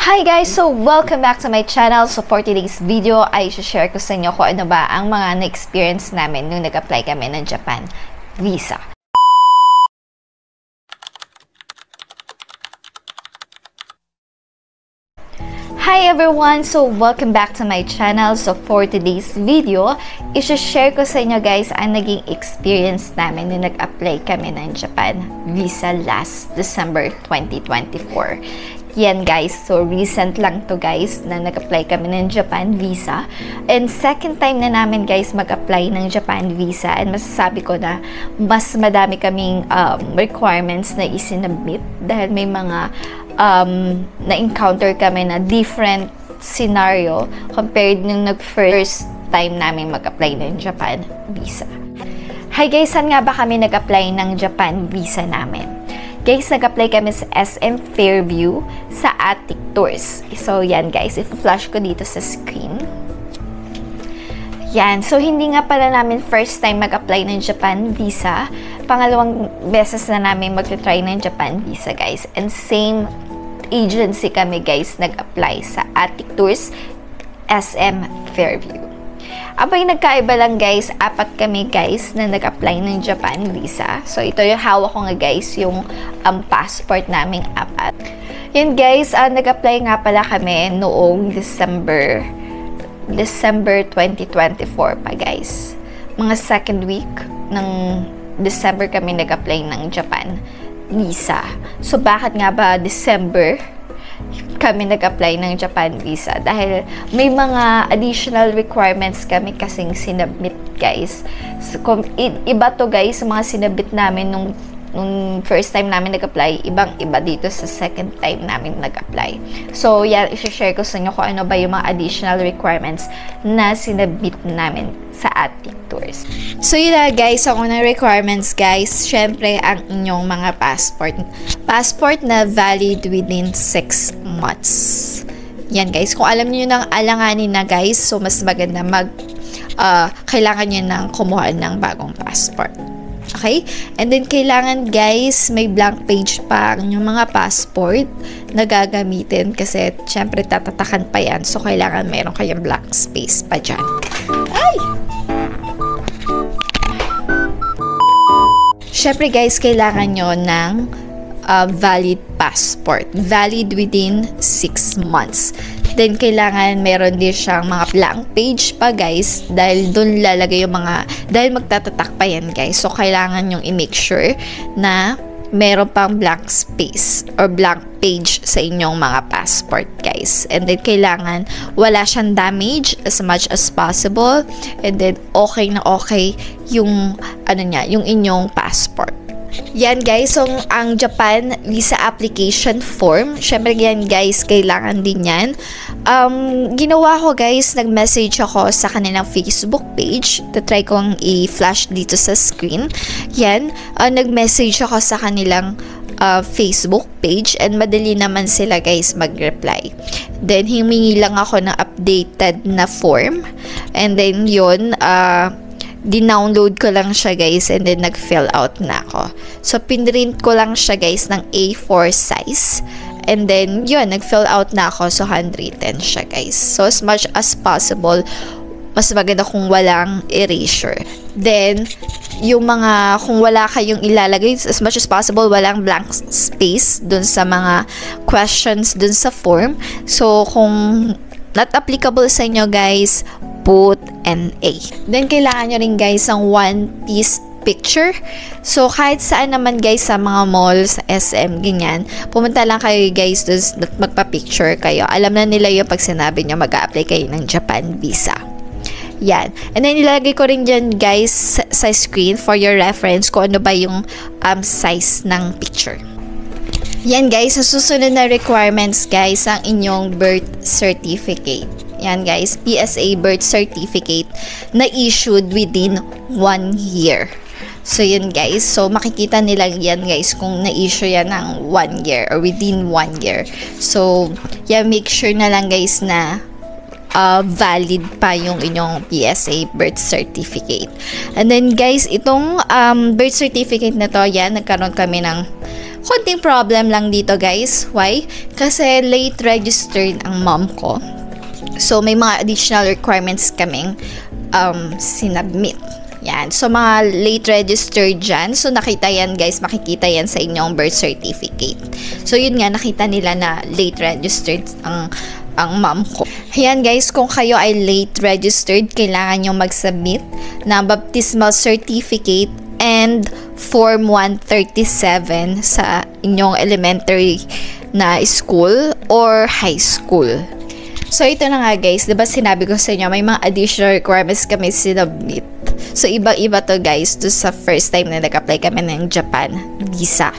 Hi guys! So, welcome back to my channel. So, for today's video, ay share ko sa inyo kung ano ba ang mga na-experience namin nung nag-apply kami ng Japan visa. Hi everyone! So, welcome back to my channel. So, for today's video, share ko sa inyo guys ang naging experience namin nung nag-apply kami ng Japan visa last December 2024. Yan guys, so recent lang to guys na nag-apply kami ng Japan visa. And second time na namin guys mag-apply ng Japan visa. And masasabi ko na mas madami kaming requirements na isinabit dahil may mga na-encounter kami na different scenario compared nung nag-first time namin mag-apply ng Japan visa. Hi guys, saan nga ba kami nag-apply ng Japan visa namin? Guys, nag-apply kami sa SM Fairview sa Attic Tours. So, yan guys. I-flash ko dito sa screen. Yan. So, hindi nga pala namin first time mag-apply ng Japan visa. Pangalawang beses na namin mag-try ng Japan visa, guys. And same agency kami, guys, nag-apply sa Attic Tours, SM Fairview. Abay, nagkaiba lang guys, apat kami guys na nag-apply ng Japan visa. So, ito yung hawak ko nga guys, yung passport naming apat. Yun guys, nag-apply nga pala kami noong December 2024 pa guys. Mga second week ng December kami nag-apply ng Japan visa. So, bakit nga ba December kami nag-apply ng Japan visa? Dahil may mga additional requirements kami kasing sinabit guys. So, iba to guys, mga sinabit namin nung first time namin nag-apply, ibang-iba dito sa second time namin nag-apply. So, yan, i-share ko sa inyo kung ano ba yung mga additional requirements na sinabit namin sa Attic Tours. So, yun na guys, ang unang requirements guys, syempre ang inyong mga passport. Passport na valid within 6 months. Yan guys, kung alam niyo nang alanganin na guys, so mas maganda kailangan niyo nang kumuha ng bagong passport. Okay? And then, kailangan guys, may blank page pa ang inyong mga passport na gagamitin kasi syempre tatatakan pa yan. So, kailangan meron kayong blank space pa dyan. Ay! Syempre guys, kailangan nyo ng valid passport. Valid within 6 months. Then, kailangan meron din siyang mga blank page pa guys dahil doon lalagay yung dahil magtatatak pa yan guys. So, kailangan yung i-make sure na meron pang blank space or blank page sa inyong mga passport guys. And then, kailangan wala siyang damage as much as possible. And then, okay na okay yung yung inyong passport. Yan guys, so ang Japan visa application form, syempre yan guys, kailangan din yan. Ginawa ko guys, nag-message ako sa kanilang Facebook page. Try kong i-flash dito sa screen. Yan, nag-message ako sa kanilang Facebook page and madali naman sila guys mag-reply. Then, humingi lang ako ng updated na form. And then, yun, dinownload ko lang siya guys and then nag-fill out na ako. So, pinrint ko lang siya guys ng A4 size. And then, yun, nag-fill out na ako. So, handwritten siya guys. So, as much as possible, mas maganda kung walang erasure. Then, yung kung wala kayong ilalagay, as much as possible, walang blank space dun sa mga questions dun sa form. So, kung not applicable sa inyo guys, put an A. Then, kailangan nyo rin guys ang one-piece picture. So, kahit saan naman guys sa mga malls, SM, ganyan, pumunta lang kayo guys doon at magpa-picture kayo. Alam na nila yung pag sinabi nyo mag-a-apply kayo ng Japan visa. Yan. And then, ilalagay ko rin dyan guys sa screen for your reference kung ano ba yung size ng picture. Yan guys, sa susunod na requirements guys, ang inyong birth certificate. Yan guys, PSA birth certificate na issued within 1 year. So yun guys, so makikita nila yan guys kung na-issue yan ng 1 year or within 1 year. So, yeah, make sure na lang guys na valid pa yung inyong PSA birth certificate. And then guys, itong birth certificate na to, yan, nagkaroon kami ng konting problem lang dito guys. Why? Kasi late registered ang mom ko. So, may mga additional requirements kaming sinubmit. Yan. So, mga late registered dyan. So, nakita yan guys. Makikita yan sa inyong birth certificate. So, yun nga. Nakita nila na late registered ang mom ko. Ayan guys. Kung kayo ay late registered, kailangan nyo mag-submit ng baptismal certificate and Form 137 sa inyong elementary na school or high school. So, ito na nga guys. Diba sinabi ko sa inyo, may mga additional requirements kami sinubmit. So, iba-iba to guys to sa first time na nag-apply kami ng Japan visa.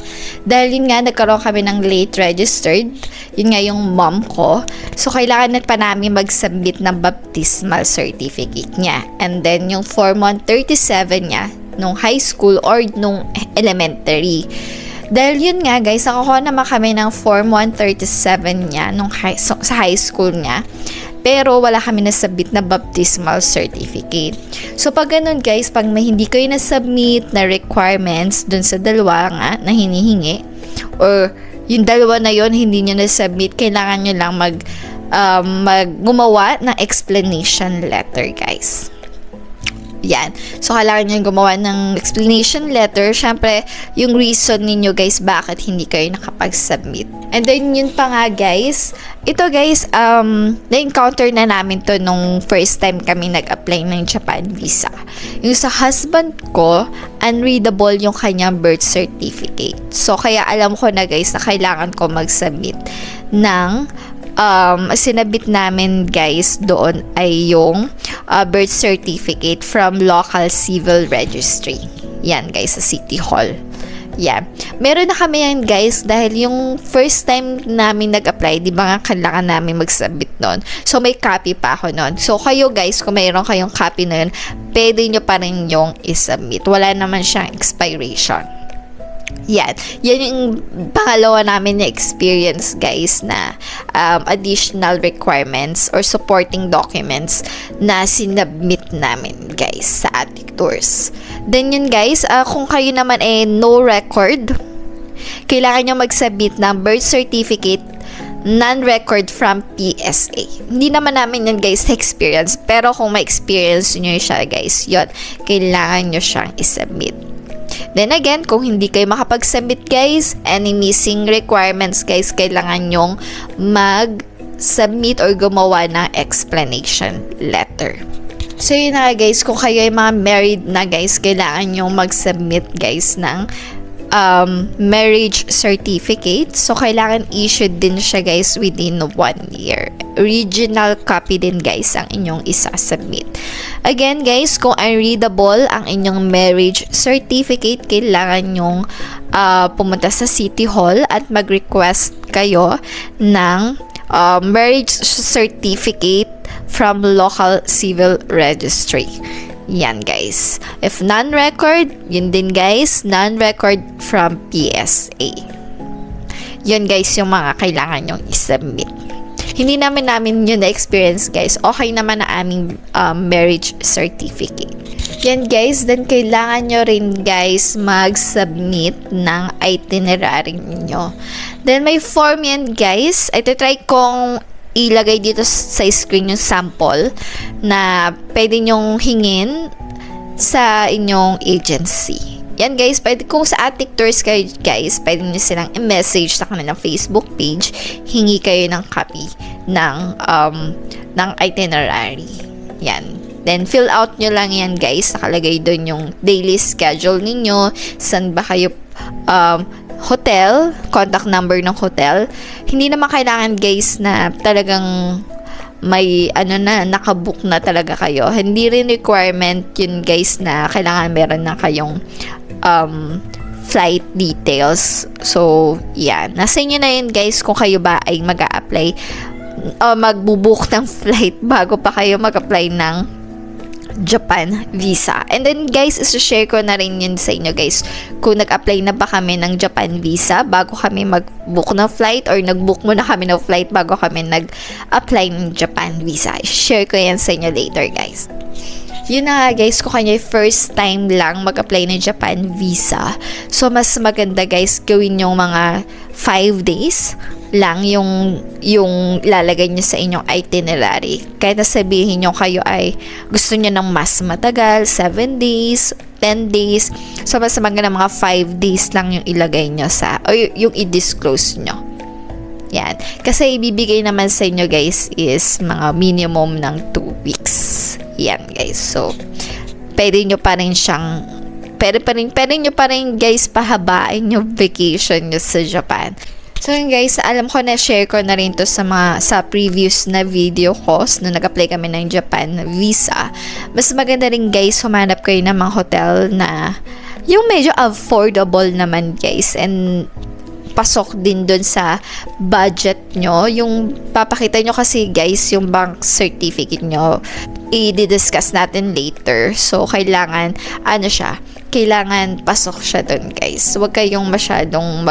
Dahil yun nga, nagkaroon kami ng late registered. Yun nga yung mom ko. So, kailangan na pa namin mag-submit ng baptismal certificate niya. And then, yung Form 137 niya, nung high school or nung elementary. Dahil yun nga guys, nakuha naman kami ng Form 137 niya nung sa high school niya. Pero wala kami nasubmit na baptismal certificate. So pag ganun guys, pag may hindi kayo nasubmit na requirements dun sa dalawa nga na hinihingi, or yung dalawa na yon hindi nyo nasubmit, kailangan nyo lang gumawa ng explanation letter guys. Yan. So, kailangan nyo gumawa ng explanation letter. Siyempre, yung reason ninyo guys, bakit hindi kayo nakapag-submit. And then, yun pa nga guys. Ito guys, na-encounter na namin to nung first time kami nag-apply ng Japan visa. Yung sa husband ko, unreadable yung kanyang birth certificate. So, kaya alam ko na guys na kailangan ko mag-submit ng sinabit namin guys doon ay yung birth certificate from local civil registry. Yan guys, sa City Hall. Yan. Meron na kami yan guys dahil yung first time namin nag-apply, di ba nga kailangan namin mag-submit nun. So may copy pa ako nun. So kayo guys, kung mayroon kayong copy na yun, pwede nyo pa rin yung isubmit. Wala naman siyang expiration. Yan yung pangalawa namin na experience guys na additional requirements or supporting documents na sinubmit namin guys sa Attic Tours. Then yun guys, kung kayo naman no record, kailangan nyo mag-submit ng birth certificate non-record from PSA. Hindi naman namin yan guys experience, pero kung may experience nyo siya guys, yun, kailangan nyo siyang isubmit. Then again, kung hindi kayo makapag-submit guys, any missing requirements guys, kailangan nyong mag-submit or gumawa ng explanation letter. So yun na guys, kung kayo ay mga married na guys, kailangan nyong mag-submit guys ng marriage certificate. So kailangan issued din siya guys within 1 year. Original copy din guys ang inyong isasubmit. Again guys, kung unreadable ang inyong marriage certificate, kailangan nyong pumunta sa City Hall at mag-request kayo ng marriage certificate from local civil registry. Yan guys. If non-record, yun din guys, non-record from PSA. Yun guys yung mga kailangan nyong isubmit. Hindi namin yun na-experience guys. Okay naman na aming marriage certificate. Yan guys, then kailangan nyo rin guys mag-submit ng itinerary niyo. Then may form yan guys. Ito try kong ilagay dito sa screen yung sample na pwede nyong hingin sa inyong agency. Yan guys, pwede kung sa Attic Tours kayo guys, pwede nyo silang i-message sa kanilang Facebook page, hingi kayo ng copy ng itinerary. Yan. Then, fill out nyo lang yan guys. Nakalagay doon yung daily schedule ninyo. Saan ba kayo hotel, contact number ng hotel. Hindi naman kailangan guys na talagang may nakabook na talaga kayo. Hindi rin requirement yun guys na kailangan meron na kayong flight details. So, yan. Nasa inyo na yun guys kung kayo ba ay mag-a-apply magbubook ng flight bago pa kayo mag-apply ng Japan visa. And then guys, isa-share ko na rin yun sa inyo guys. Kung nag-apply na ba kami ng Japan visa bago kami mag-book ng flight, or nag-book muna kami ng flight bago kami nag-apply ng Japan visa. Share ko yan sa inyo later guys. Yun na nga guys, kung kanya first time lang mag-apply ng Japan visa, so mas maganda guys gawin yung mga 5 days lang yung lalagay nyo sa inyong itinerary. Kahit na sabihin nyo kayo ay gusto nyo ng mas matagal, 7 days, 10 days, so mas maganda mga 5 days lang yung ilagay nyo o yung i-disclose nyo. Yan. Kasi ibibigay naman sa inyo guys is mga minimum ng 2 weeks. Yan guys. So, pwede nyo pa rin guys pahabain yung vacation nyo sa Japan. So yun guys, alam ko na share ko na rin to sa previous na video ko na nag-apply kami ng Japan visa. Mas maganda rin guys, humanap kayo ng mga hotel na yung medyo affordable naman guys, and pasok din dun sa budget nyo. Yung papakita nyo kasi guys, yung bank certificate nyo, i-discuss natin later. So kailangan kailangan pasok siya dun guys. Huwag kayong masyadong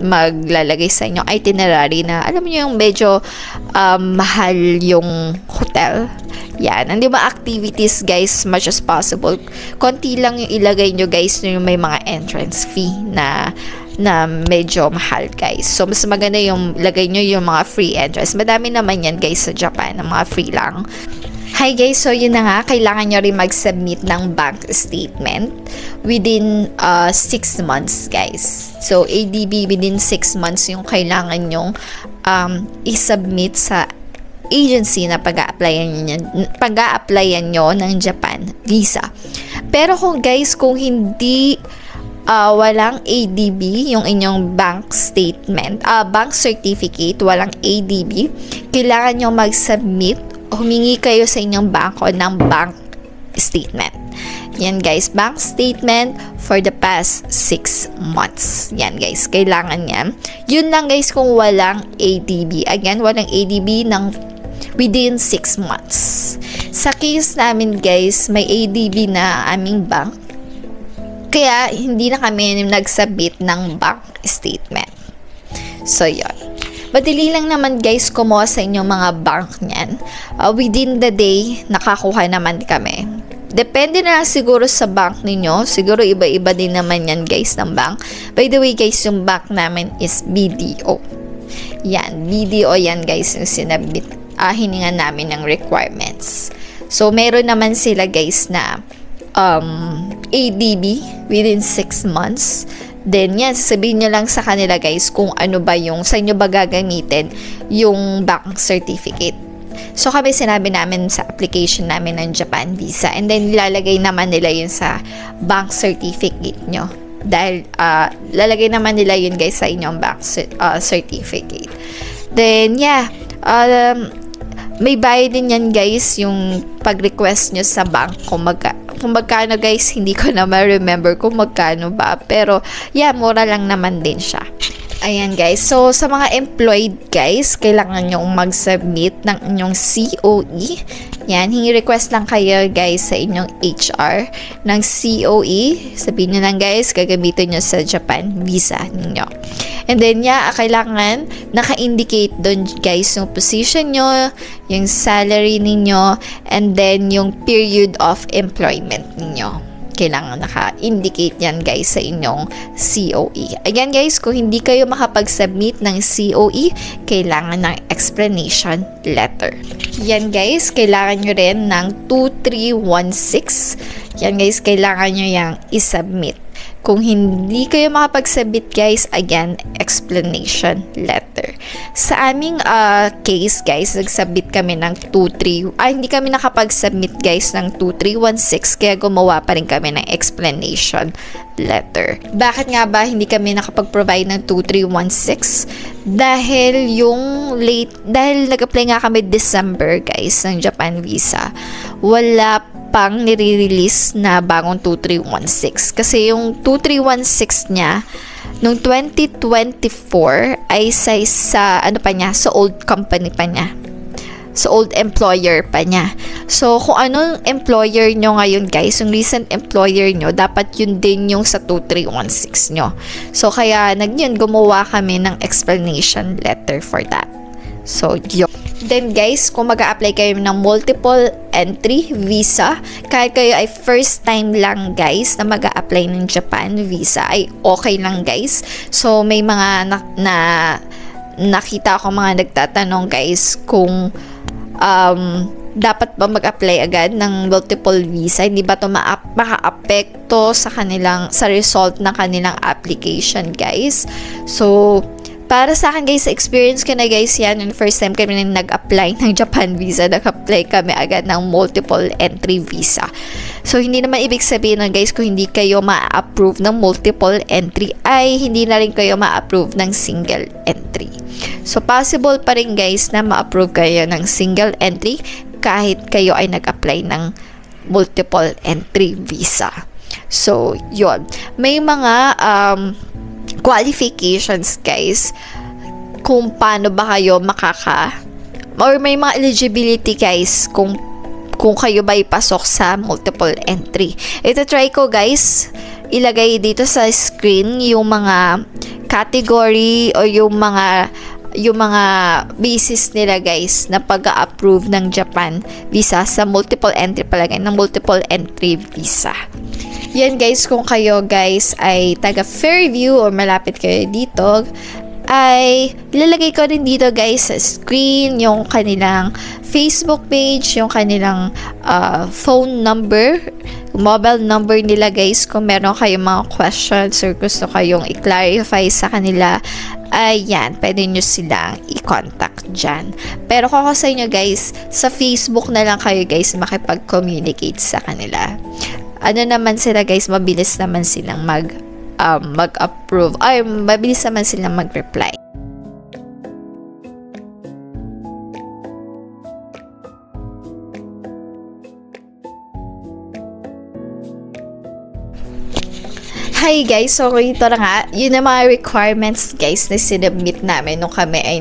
maglalagay sa inyong itinerary na alam niyo yung medyo mahal yung hotel. Yan, hindi ba activities guys, much as possible konti lang yung ilagay nyo guys, yung may mga entrance fee na medyo mahal guys. So mas maganda yung lagay nyo yung mga free entrance. Madami naman yan guys sa Japan, ng mga free lang. Hi guys, so yun na nga, kailangan nyo rin mag-submit ng bank statement within 6 months guys. So ADB within 6 months yung kailangan nyong i-submit sa agency na pag-a-applyan nyo ng Japan visa. Pero kung hindi walang ADB yung inyong bank statement, bank certificate, walang ADB, kailangan nyo mag-submit, humingi kayo sa inyong bangko ng bank statement. Yan guys, bank statement for the past 6 months. Yan guys, kailangan yan. Yun lang guys kung walang ADB. Again, walang ADB ng within 6 months. Sa case namin guys, may ADB na aming bank. Kaya hindi na kami nag-submit ng bank statement. So yun. Madali lang naman guys kumuha sa inyong mga bank niyan. Within the day, nakakuha naman kami. Depende na siguro sa bank ninyo. Siguro iba-iba din naman yan guys ng bank. By the way guys, yung bank namin is BDO. Yan, BDO yan guys yung hiningan namin ng requirements. So meron naman sila guys na ADB within 6 months. Then yan, sasabihin nyo lang sa kanila guys kung ano ba yung sa inyo ba gagamitin yung bank certificate. So kami sinabi namin sa application namin ng Japan visa, and then lalagay naman nila yun sa bank certificate nyo. Dahil lalagay naman nila yun guys sa inyong bank certificate. Then yeah, may bayad din yan guys yung pag-request nyo sa bank kung magkano guys, hindi ko na ma-remember kung magkano ba, pero yeah, mura lang naman din siya. Ayan guys, so sa mga employed guys, kailangan nyo mag-submit ng inyong COE. Yan, request lang kayo guys sa inyong HR ng COE. Sabihin nyo lang guys, gagamitin nyo sa Japan visa ninyo. And then yeah, kailangan naka-indicate doon guys yung position nyo, yung salary ninyo, and then yung period of employment ninyo. Kailangan naka-indicate yan guys sa inyong COE. Again guys, kung hindi kayo makapag-submit ng COE, kailangan ng explanation letter. Yan guys, kailangan nyo rin ng 2316. Yan guys, kailangan nyo yung isubmit. Kung hindi kayo makapag-submit guys, again, explanation letter. Sa aming case guys, nag-submit kami ng hindi kami nakapag-submit guys ng 2316, kaya gumawa pa rin kami ng explanation letter. Bakit nga ba hindi kami nakapag-provide ng 2316? Dahil nag-apply nga kami December guys ng Japan visa, wala pang nire-release na bagong 2316. Kasi yung 2316 niya nung 2024 ay sa old company pa niya. Sa old employer pa niya. So kung anong employer nyo ngayon guys, yung recent employer nyo, dapat yun din yung sa 2316 nyo. So kaya gumawa kami ng explanation letter for that. So, yun. Then guys, kung mag-a-apply kayo ng multiple entry visa, kahit kayo ay first time lang guys na mag-a-apply ng Japan visa, ay okay lang guys. So, may mga nakita ko mga nagtatanong guys kung dapat ba mag-apply agad ng multiple visa, hindi ba ito maka-apekto sa result ng kanilang application guys. So, para sa akin guys, experience ko na guys yan, yung first time kami nag-apply ng Japan visa, nag-apply kami agad ng multiple entry visa. So, hindi naman ibig sabihin nun guys, kung hindi kayo ma-approve ng multiple entry, ay hindi na rin kayo ma-approve ng single entry. So, possible pa rin guys na ma-approve kayo ng single entry kahit kayo ay nag-apply ng multiple entry visa. So, yun. May mga qualifications guys kung paano ba kayo or may mga eligibility guys kung kayo ba ipasok sa multiple entry. Ito try ko guys ilagay dito sa screen yung mga category o yung mga basis nila guys na pag-approve ng Japan visa sa multiple entry palagay ng multiple entry visa. Yan guys, kung kayo guys ay taga Fairview or malapit kayo dito, ay ilalagay ko rin dito guys sa screen yung kanilang Facebook page, yung kanilang phone number, mobile number nila guys. Kung meron kayong mga questions or gusto kayong i-clarify sa kanila, ayan, pwede nyo silang i-contact dyan. Pero kung ako sa inyo guys, sa Facebook na lang kayo guys makipag-communicate sa kanila. Ano naman sila guys, mabilis naman silang mag-approve, ay mabilis naman silang mag-reply. Hi guys, so ito na nga, yun ang mga requirements guys na sinubmit namin nung kami ay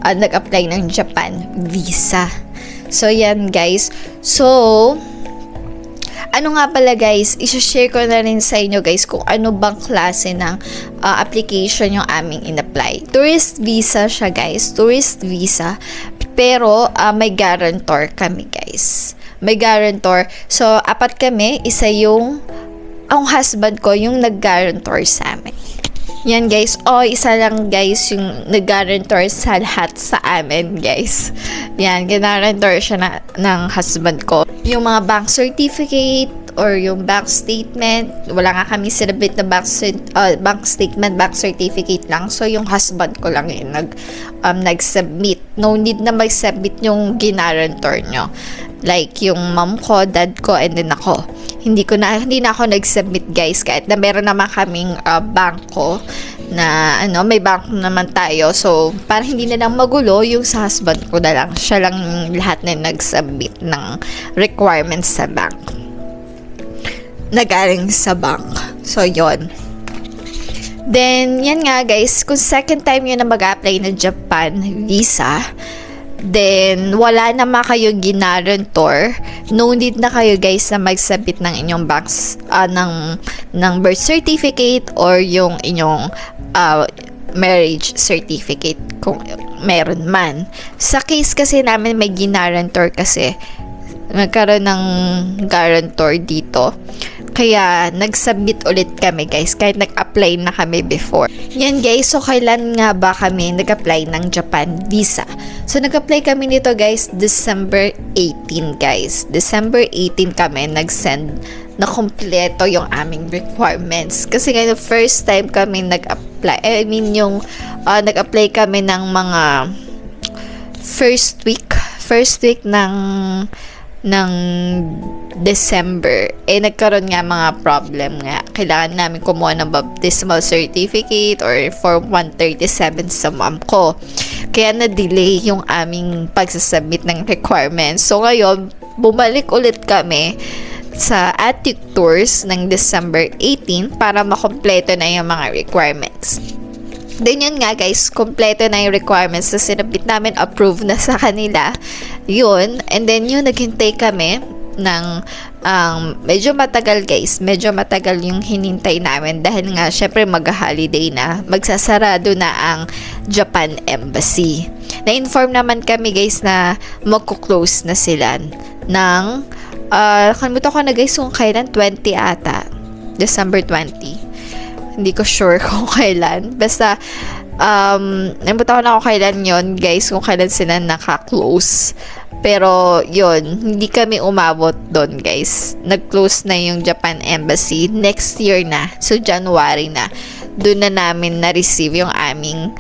nag-apply ng Japan visa. So yan guys, so ano nga pala guys, i-share ko na rin sa inyo guys kung ano bang klase ng application yung aming in-apply. Tourist visa siya guys, tourist visa, pero may guarantor kami guys. May guarantor. So, 4 kami, isa ang husband ko yung nag-guarantor sa amin. Yan guys, isa lang guys yung nag-guarantor sa lahat sa amin guys. Yan, ginarantor siya ng husband ko. Yung mga bank certificate or yung bank statement, wala nga kami sinabit na bank statement, bank certificate lang. So yung husband ko lang yung nag-submit. No need na mag-submit yung ginarantor nyo. Like yung mom ko, dad ko, and then ako. Hindi na ako nag-submit guys, kahit na meron naman kaming bangko na may bangko naman tayo. So para hindi na lang magulo, yung sa husband ko na lang, siya lang lahat na nag-submit ng requirements sa bank na galing sa bank. So yon. Then yan nga guys, kung second time yun na mag-apply ng Japan visa, then wala naman kayo ginarantor, no need na kayo guys na magsabit ng inyong banks ng birth certificate or yung inyong marriage certificate kung meron man. Sa case kasi namin may ginarantor kasi nagkaroon ng guarantor dito. Kaya, nag-submit ulit kami guys, kahit nag-apply na kami before. Yan guys, so kailan nga ba kami nag-apply ng Japan visa? So, nag-apply kami nito guys, December 18 guys. December 18 kami nag-send na kompleto yung aming requirements. Kasi ngayon, first time kami nag-apply. Nag-apply kami ng mga first week ng December, nagkaroon nga mga problem nga. Kailangan namin kumuha ng baptismal certificate or Form 137 sa mom ko. Kaya na-delay yung aming pagsasubmit ng requirements. So ngayon, bumalik ulit kami sa Attic Tours ng December 18 para makompleto na yung mga requirements. Then yun nga guys, kompleto na yung requirements na sinabit namin, approve na sa kanila. Yun, and then yun, naghintay kami ng medyo matagal guys, medyo matagal yung hinintay namin dahil nga syempre mag-holiday na, magsasarado na ang Japan Embassy. Na-inform naman kami guys na magko-close na sila ng kalimutan ko na guys kung kailan, 20 ata, December 20. Hindi ko sure kung kailan, basta nalimutan ko na kung kailan yon guys, kung kailan sila naka-close. Pero yun, hindi kami umabot doon guys. Nag-close na yung Japan Embassy. Next year na. So January na. Doon na namin na-receive yung aming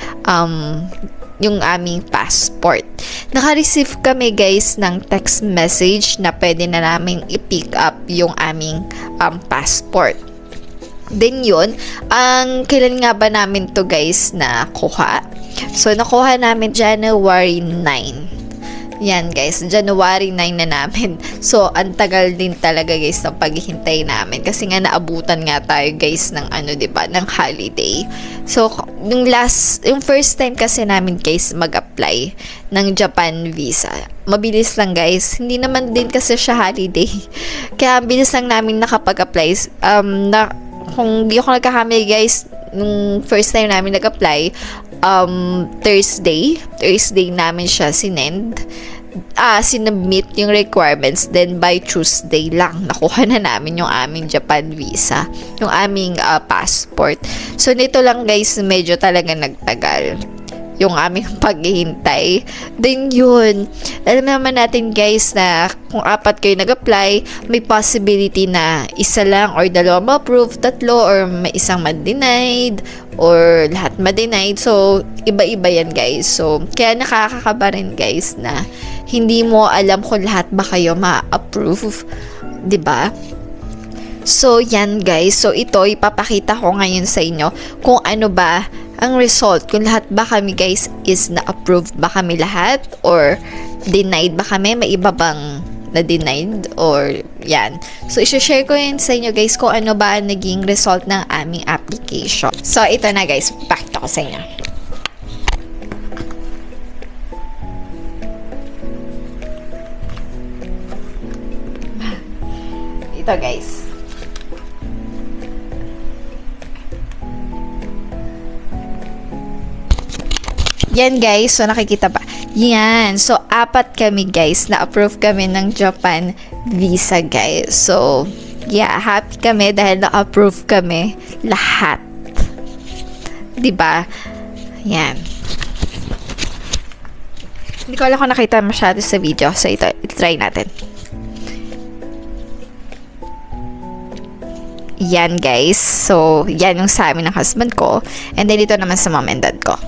passport. Naka-receive kami guys ng text message na pwede na namin i-pick up yung aming passport. Then yun, kailan nga ba namin to guys nakuha? So nakuha namin January 9. Yan guys, January 9 na namin. So, ang tagal din talaga guys ng paghihintay namin. Kasi nga naabutan nga tayo guys ng diba, ng holiday. So, yung first time kasi namin guys mag-apply ng Japan visa. Mabilis lang guys. Hindi naman din kasi siya holiday. Kaya bilis lang namin nakapag-apply. Kung di ako nagkakamali guys, nung first time namin nag-apply, Thursday namin siya sinubmit yung requirements, then by Tuesday lang nakuha na namin yung aming Japan visa, yung aming passport. So nito lang guys, medyo talaga nagtagal yung aming paghihintay. Then yun, alam naman natin guys na kung 4 kayo nag-apply, may possibility na isa lang or 2 ma-approve, 3 or may isang ma-denied or lahat ma-denied. So iba-iba yan guys. So kaya nakakakaba rin guys na hindi mo alam kung lahat ba kayo ma-approve, 'di ba? So yan guys, so ito ipapakita ko ngayon sa inyo kung ano ba ang result, kung lahat ba kami guys is na-approved ba kami lahat or denied ba kami, may iba bang na-denied or yan. So i-share ko yun sa inyo guys kung ano ba ang naging result ng aming application. So ito na guys, pakita ko sa inyo. Ito guys. Yan guys, so nakikita ba? Yan, so 4 kami guys, na-approve kami ng Japan visa guys. So, yeah, happy kami dahil na-approve kami lahat. 'Di ba? Yan. Hindi ko alam kung nakita masyado sa video. So, ito, try natin. Yan guys. So, yan yung sa amin ng husband ko. And then, ito naman sa mom and dad ko.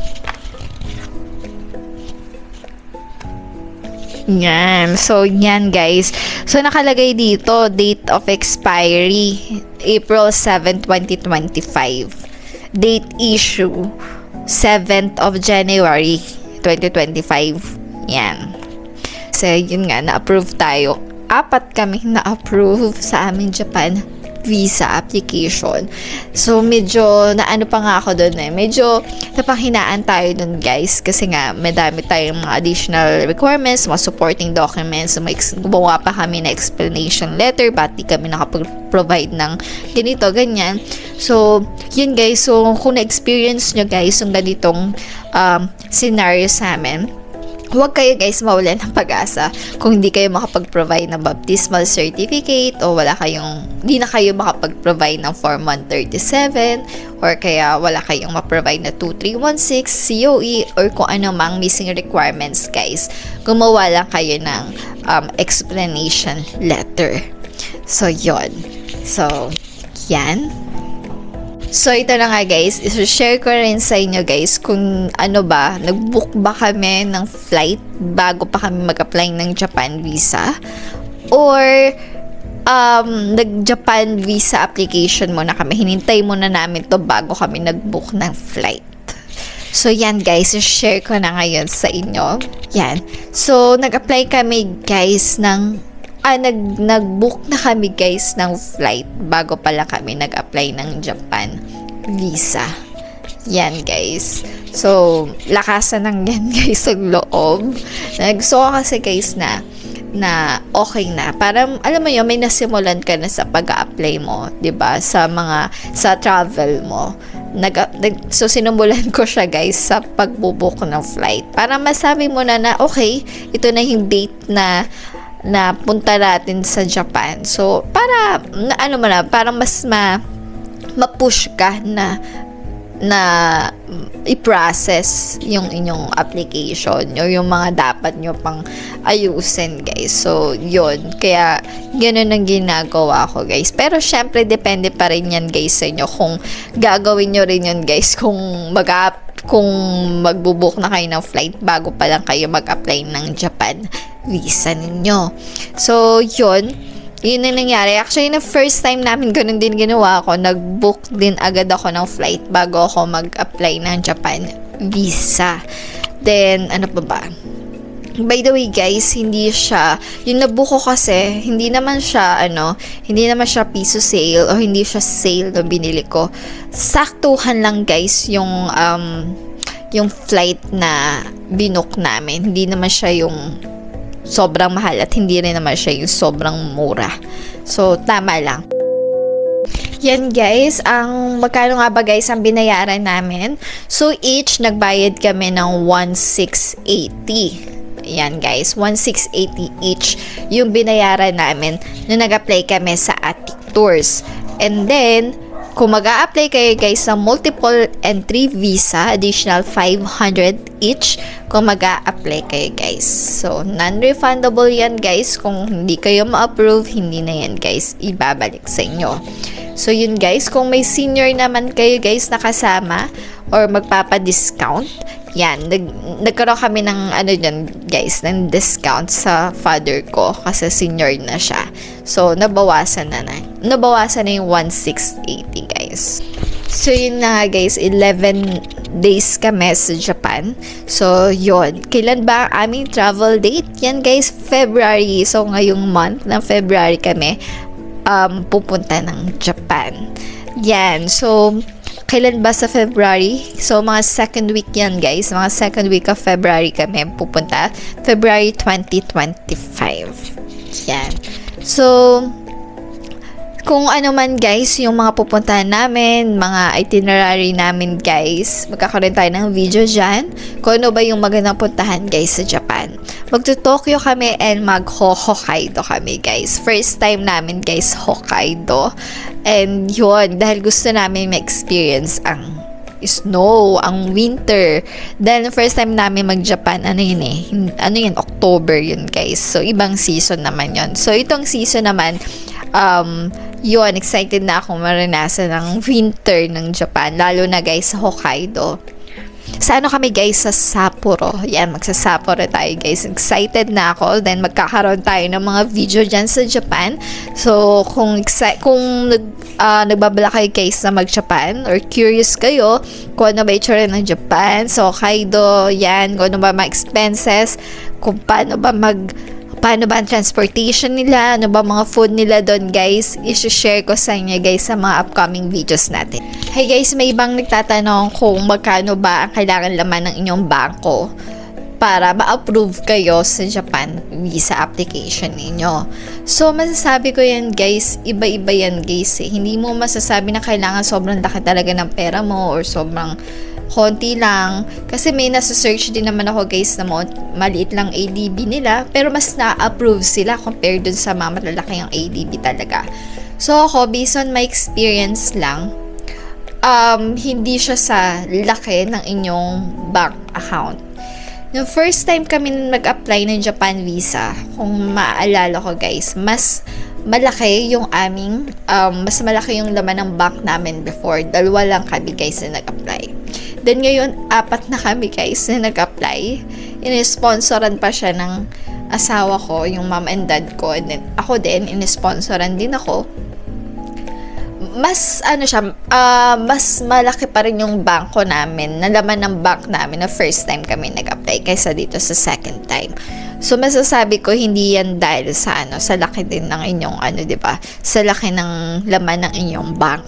Yan. So, yan guys. So, nakalagay dito, date of expiry, April 7, 2025. Date issue, 7th of January, 2025. Yan. So, yun nga, na-approve tayo. 4 kami na-approve sa aming Japan visa application. So, medyo naano pa nga ako doon medyo napanghinaan tayo doon guys kasi nga madami tayong mga additional requirements, mga supporting documents, gumawa pa kami na explanation letter, ba't di kami nakapag-provide ng ganito, ganyan. So, yun guys. So, kung na-experience nyo guys yung ganitong scenario sa amin, huwag kayo guys mawalan ng pag-asa kung hindi kayo makapag-provide ng baptismal certificate o hindi na kayo makapag-provide ng Form 137 or kaya wala kayong ma-provide na 2316 COE or kung ano mang missing requirements guys. Gumawa lang kayo ng explanation letter. So, yon. So, yan. So, ito na nga guys, i-share ko rin sa inyo guys kung ano ba, nag-book ba kami ng flight bago pa kami mag-apply ng Japan visa or nag-Japan visa application muna kami, hinintay muna namin to bago kami nag-book ng flight. So, yan guys, i-share ko na ngayon sa inyo. Yan. So, nag-apply kami guys nag-book na kami guys ng flight bago pala kami nag-apply ng Japan visa. Yan guys. So, lakasan ng yan guys ang loob. Nagsuka kasi guys na na okay na. Para alam mo yun, may nasimulan ka na sa pag-a-apply mo, 'di ba? Sa travel mo. So sinumulan ko siya guys sa pagbo-book ng flight. Para masabi mo na okay, ito na yung date na punta natin sa Japan. So para para mas ma-push ka na i-process yung inyong application o yung mga dapat nyo pang ayusin guys. So yun, kaya ganun ang ginagawa ko guys. Pero syempre depende pa rin yan guys sa inyo kung gagawin nyo rin yun guys, kung magbubook na kayo ng flight bago pa lang kayo mag-apply ng Japan visa ninyo. So yun ang nangyari. Actually, na first time namin ganun din ginawa ko. Nag-book din agad ako ng flight bago ako mag-apply ng Japan visa. Then, ano pa ba? By the way, guys, hindi siya, yung nabook ko kasi, hindi naman siya piso sale o hindi siya sale na binili ko. Saktuhan lang, guys, yung flight na binook namin. Hindi naman siya yung sobrang mahal at hindi rin naman siya yung sobrang mura. So, tama lang. Yan guys, magkano nga ba guys ang binayaran namin? So, each nagbayad kami ng 1,680. Yan guys, 1,680 each yung binayaran namin na nag-apply kami sa Atik Tours. And then, kung mag-a-apply kayo guys sa multiple entry visa, additional 500 each kung mag-a-apply kayo guys. So, non-refundable yan guys. Kung hindi kayo ma-approve, hindi na yan guys ibabalik sa inyo. So, yun guys. Kung may senior naman kayo guys na kasama or magpapa-discount, yan. Nagkaroon kami ng guys, ng discount sa father ko kasi senior na siya. So, nabawasan na yung 1,680 guys. So, yun na guys, 11 days kami sa Japan. So, yun. Kailan ba ang aming travel date? Yan guys, February. So, ngayong month ng February kami pupunta ng Japan. Yan. So, kailan ba sa February? So, mga second week yan guys. Mga second week of February kami pupunta. February 2025. Yan. So, kung ano man guys, yung mga pupuntahan namin, mga itinerary namin guys, magkakaroon tayo ng video dyan. Kung ano ba yung magandang puntahan guys sa Japan. Magto-Tokyo kami and mag-Hokkaido kami guys. First time namin guys, Hokkaido. And yun, dahil gusto namin ma-experience ang snow, ang winter. Then, first time namin mag-Japan, October yun guys. So, ibang season naman yun. So, itong season naman, yun, excited na akong maranasan ng winter ng Japan. Lalo na guys, sa Hokkaido. Sa kami guys, sa Sapporo. Yan, magsa-Sapporo tayo guys. Excited na ako. Then, magkakaroon tayo ng mga video dyan sa Japan. So, kung nagbabala kayo guys na mag-Japan or curious kayo kung ano ba itsura ng Japan, so Hokkaido, yan, kung ano ba mga expenses, kung paano ba ang transportation nila, ano ba mga food nila doon guys, i-share ko sa inyo guys sa mga upcoming videos natin. Hey guys, may ibang nagtatanong kung magkano ba ang kailangan laman ng inyong bangko para ma-approve kayo sa Japan visa application ninyo. So, masasabi ko yan guys, iba-iba yan guys eh. Hindi mo masasabi na kailangan sobrang laki talaga ng pera mo or sobrang konti lang. Kasi may nasa-search din naman ako guys na maliit lang ADB nila, pero mas na-approve sila compared dun sa mga malalaki ang ADB talaga. So, ako, based on my experience lang, hindi siya sa laki ng inyong bank account. Yung first time kami mag-apply ng Japan visa, kung maaalala ko guys, mas malaki yung laman ng bank namin before. 2 lang kami guys na nag-apply. Then ngayon, 4 na kami guys na nag-apply. Inisponsoran pa siya ng asawa ko, yung mom and dad ko. And then ako din, inisponsoran din ako. mas ano siya, mas malaki pa rin yung bangko namin, nalaman ng bank namin na first time kami nag-apply kaysa dito sa second time. So masasabi ko hindi yan dahil sa sa laki din ng inyong di ba? Sa laki ng laman ng inyong bank.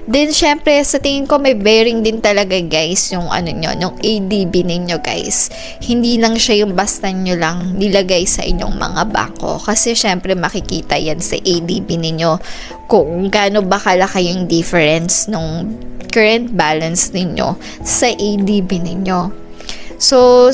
Then syempre sa tingin ko may bearing din talaga guys yung yung ADB ninyo guys. Hindi lang siya yung basta nyo lang nilagay sa inyong mga bangko, kasi syempre makikita yan sa ADB ninyo kung gaano ba kalaki yung difference nung current balance ninyo sa ADB ninyo. So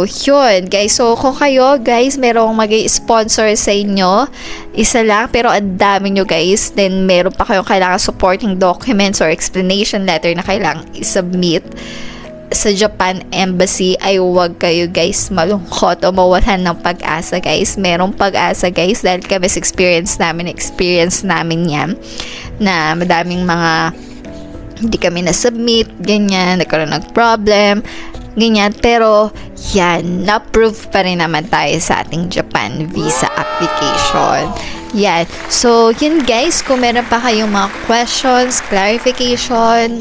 yun guys. So kung kayo guys merong mag-sponsor sa inyo, isa lang pero ang dami nyo guys, then meron pa kayong kailangan supporting documents or explanation letter na kailangan i-submit sa Japan Embassy, ay huwag kayo guys malungkot o mawalan ng pag-asa guys. Merong pag-asa guys dahil kami sa experience namin yan na madaming mga hindi kami na-submit, ganyan, nagkaroon ng problem, ganyan. Pero, yan, na-approve pa rin naman tayo sa ating Japan visa application. Yan. So, yun guys, kung meron pa kayong mga questions, clarification,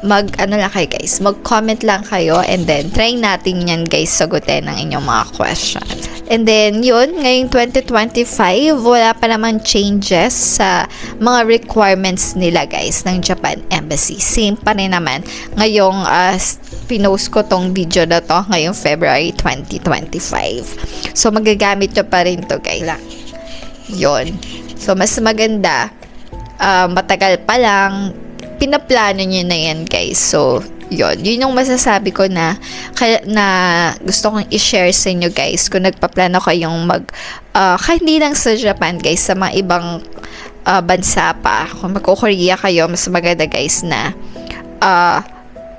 lang kayo guys, mag-comment lang kayo, and then try natin yan guys sagutin ng inyong mga questions. And then yun, ngayong 2025 wala pa naman changes sa mga requirements nila guys ng Japan Embassy. Same pa rin naman ngayong pinost ko tong video na to ngayong February 2025. So magagamit nyo pa rin to guys. Yun. So mas maganda, matagal pa lang, pinaplano nyo na yan guys. So yun yung masasabi ko na gusto kong i-share sa inyo guys kung nagpaplano kayong hindi lang sa Japan guys, sa mga ibang bansa pa. Kung magko-Korea kayo, mas maganda guys na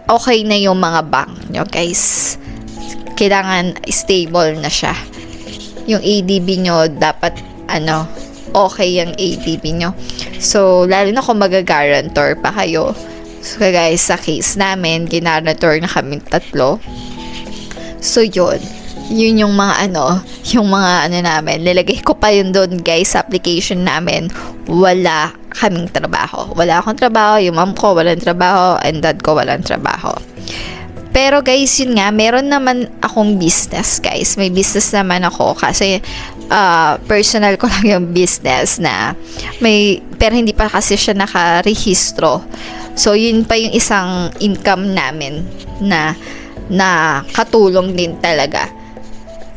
okay na yung mga bank nyo guys. Kailangan stable na siya. Yung ADB nyo dapat okay yung ADB nyo. So lalo na kung mag-guarantor pa kayo. So guys, sa case namin, ginarantor na kami 3. So yun yung mga namin. Nilagay ko pa yun doon guys sa application namin. Wala kaming trabaho. Wala akong trabaho, yung mom ko walang trabaho, and dad ko walang trabaho. Pero guys, yun nga, meron naman akong business guys. May business naman ako kasi personal ko lang yung business na pero hindi pa kasi siya nakarehistro. So yun pa yung isang income namin na katulong din talaga.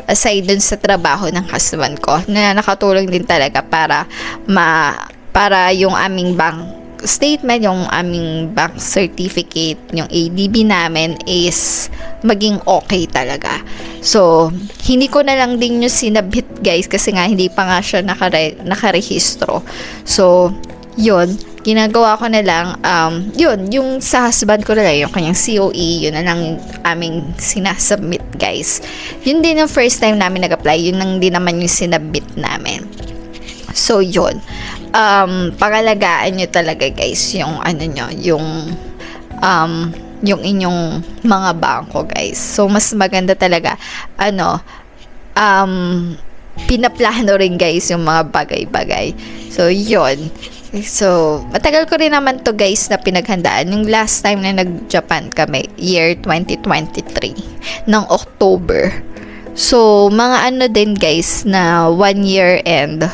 Aside dun sa trabaho ng husband ko, na nakatulong din talaga para yung aming bank statement, yung aming bank certificate, yung ADB namin is maging okay talaga. So, hindi ko na lang din yung sinabit guys kasi nga hindi pa nga siya nakarehistro. So, yun, ginagawa ko na lang, yung sa husband ko na lang, yung kanyang COE, yun na lang aming sinasubmit guys. Yun din yung first time namin nag-apply, yun lang din naman yung sinabit namin. So, yun. Pangalagaan nyo talaga guys yung yung inyong mga bangko guys. So mas maganda talaga pinaplano rin guys yung mga bagay-bagay. So yun. So matagal ko rin naman to guys na pinaghandaan. Yung last time na nag-Japan kami, year 2023 ng October. So mga din guys na 1 year and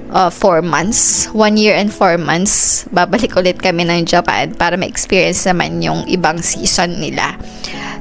4 months. 1 year and 4 months. Babalik ulit kami ng Japan para ma-experience naman yung ibang season nila.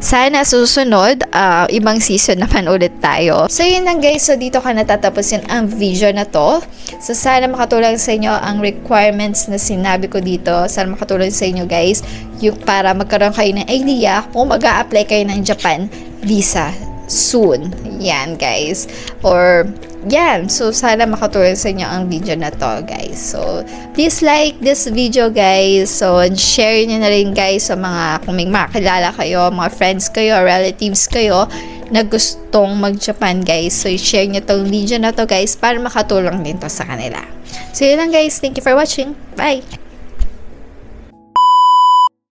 Sana susunod, ibang season naman ulit tayo. So yun lang guys. So dito ka natatapusin ang video na to. So sana makatulong sa inyo ang requirements na sinabi ko dito. Sana makatulong sa inyo guys yung para magkaroon kayo ng idea kung mag-a-apply kayo ng Japan visa soon. Yan guys. Or yan, so sana makatulong sa inyo ang video na to guys. So please like this video guys. So share nyo na rin guys sa kung may makakilala kayo, mga friends kayo, relatives kayo na gustong mag-Japan guys. So share nyo tong video na to guys para makatulong din to sa kanila. So yun lang guys, thank you for watching. Bye!